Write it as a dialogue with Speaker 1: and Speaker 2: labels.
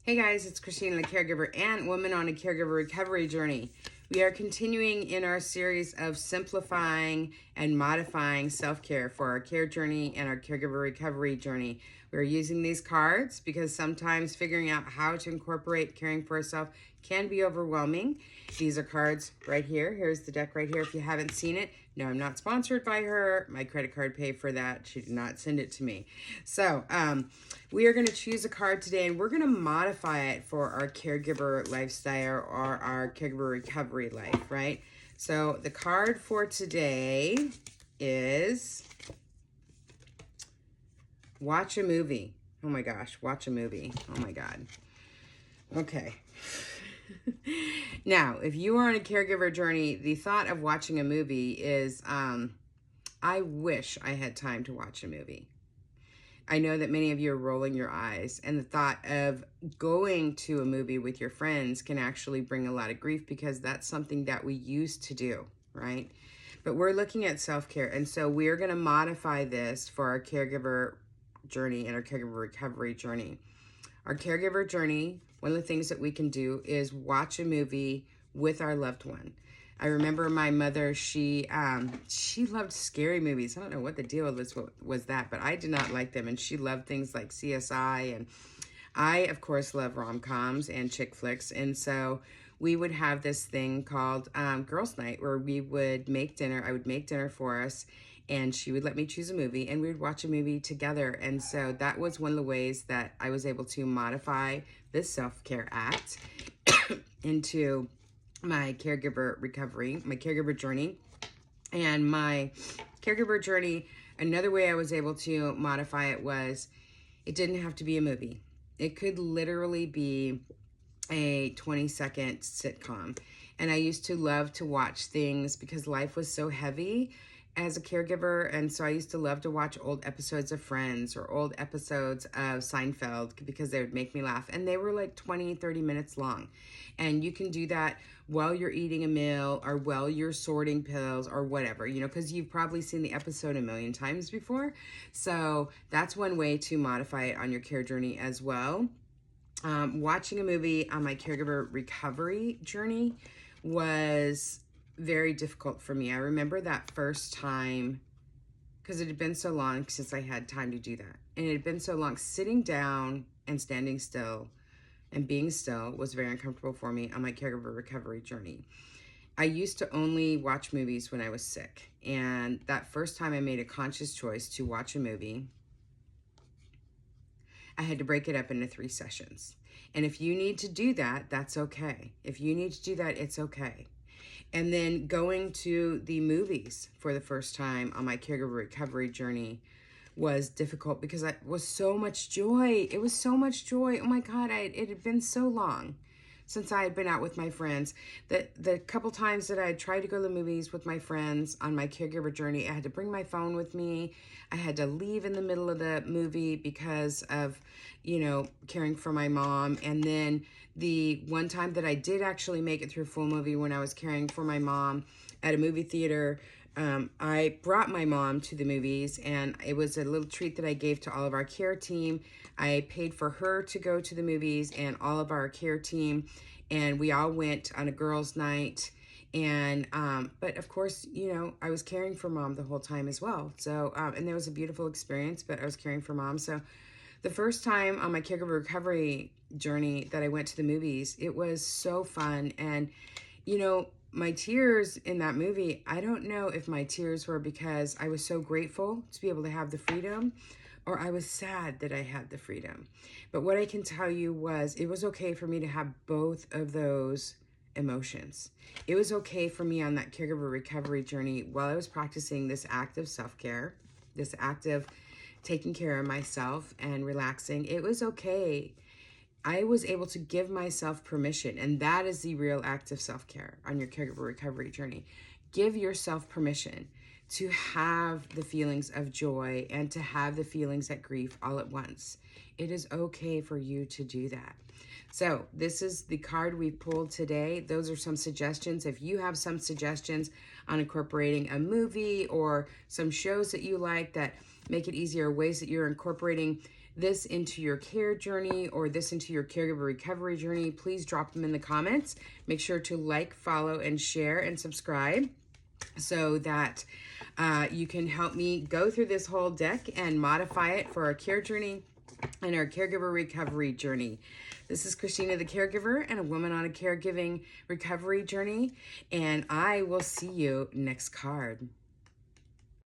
Speaker 1: Hey guys, it's Christina, the caregiver and woman on a caregiver recovery journey. We are continuing in our series of simplifying and modifying self-care for our care journey and our caregiver recovery journey. We're using these cards because sometimes figuring out how to incorporate caring for ourselves can be overwhelming. These are cards right here. Here's the deck right here if you haven't seen it. No, I'm not sponsored by her. My credit card paid for that. She did not send it to me. So we are going to choose a card today and we're going to modify it for our caregiver lifestyle or our caregiver recovery life, right? So the card for today is watch a movie. Oh my gosh, watch a movie. Oh my God. Okay. Now, if you are on a caregiver journey, the thought of watching a movie is, I wish I had time to watch a movie. I know that many of you are rolling your eyes, and the thought of going to a movie with your friends can actually bring a lot of grief because that's something that we used to do, right? But we're looking at self-care, and so we're going to modify this for our caregiver journey and our caregiver recovery journey. Our caregiver journey, one of the things that we can do is watch a movie with our loved one. I remember my mother, she loved scary movies. I don't know what the deal was that, but I did not like them. And she loved things like CSI. And I, of course, love rom-coms and chick flicks. And so we would have this thing called Girls' Night where we would make dinner. I would make dinner for us. And she would let me choose a movie and we would watch a movie together. And so that was one of the ways that I was able to modify this self-care act into my caregiver recovery, my caregiver journey. And my caregiver journey, another way I was able to modify it was it didn't have to be a movie. It could literally be a 20-second sitcom. And I used to love to watch things because life was so heavy as a caregiver, and so I used to love to watch old episodes of Friends or old episodes of Seinfeld because they would make me laugh, and they were like 20-30 minutes long. And you can do that while you're eating a meal or while you're sorting pills or whatever, you know, because you've probably seen the episode a million times before. So that's one way to modify it on your care journey as well. Watching a movie on my caregiver recovery journey was very difficult for me. I remember that first time because it had been so long since I had time to do that. And it had been so long. Sitting down and standing still and being still was very uncomfortable for me on my caregiver recovery journey. I used to only watch movies when I was sick. And that first time I made a conscious choice to watch a movie, I had to break it up into 3 sessions. And if you need to do that, that's okay. If you need to do that, it's okay. And then going to the movies for the first time on my caregiver recovery journey was difficult because it was so much joy. It was so much joy. Oh my God, it had been so long since I had been out with my friends that the couple times that I had tried to go to the movies with my friends on my caregiver journey, I had to bring my phone with me. I had to leave in the middle of the movie because of, you know, caring for my mom. And then the one time that I did actually make it through a full movie when I was caring for my mom at a movie theater, I brought my mom to the movies, and it was a little treat that I gave to all of our care team. I paid for her to go to the movies and all of our care team, and we all went on a girls' night. And but of course, you know, I was caring for mom the whole time as well. So and there was a beautiful experience, but I was caring for mom. So the first time on my caregiver recovery journey that I went to the movies, it was so fun. And you know, my tears in that movie, I don't know if my tears were because I was so grateful to be able to have the freedom or I was sad that I had the freedom. But what I can tell you was it was okay for me to have both of those emotions. It was okay for me on that caregiver recovery journey while I was practicing this act of self-care, this act of taking care of myself and relaxing. It was okay. I was able to give myself permission, and that is the real act of self-care on your caregiver recovery journey. Give yourself permission to have the feelings of joy and to have the feelings of grief all at once. It is okay for you to do that. So this is the card we pulled today. Those are some suggestions. If you have some suggestions on incorporating a movie or some shows that you like that make it easier, ways that you're incorporating this into your care journey or this into your caregiver recovery journey, please drop them in the comments. Make sure to like, follow, and share and subscribe so that you can help me go through this whole deck and modify it for our care journey and our caregiver recovery journey. This is Christina, the caregiver, and a woman on a caregiving recovery journey, and I will see you next card.